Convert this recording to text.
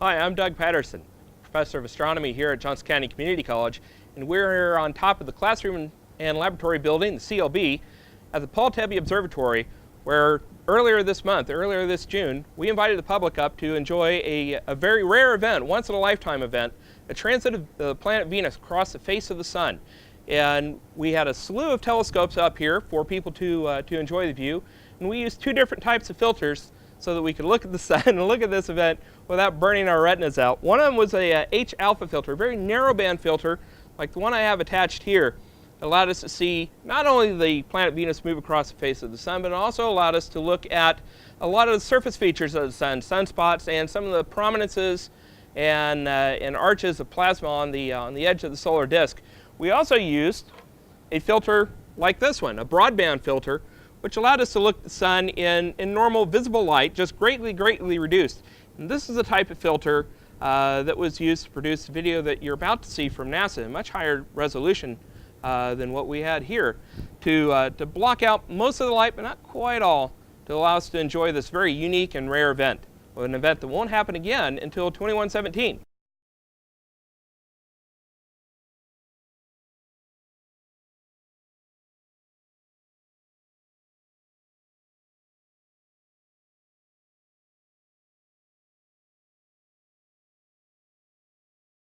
Hi, I'm Doug Patterson, Professor of Astronomy here at Johnson County Community College, and we're here on top of the classroom and laboratory building, the CLB, at the Tabby Observatory, where earlier this June, we invited the public up to enjoy a very rare event, once-in-a-lifetime event, a transit of the planet Venus across the face of the sun. And we had a slew of telescopes up here for people to enjoy the view, and we used two different types of filters so that we could look at the sun and look at this event without burning our retinas out. One of them was a H-alpha filter, a very narrow band filter, like the one I have attached here. It allowed us to see not only the planet Venus move across the face of the sun, but it also allowed us to look at a lot of the surface features of the sun, sunspots, and some of the prominences and arches of plasma on the edge of the solar disk. We also used a filter like this one, a broadband filter, which allowed us to look at the sun in normal visible light, just greatly reduced. And this is the type of filter that was used to produce the video that you're about to see from NASA, a much higher resolution than what we had here, to block out most of the light, but not quite all, to allow us to enjoy this very unique and rare event, an event that won't happen again until 2117.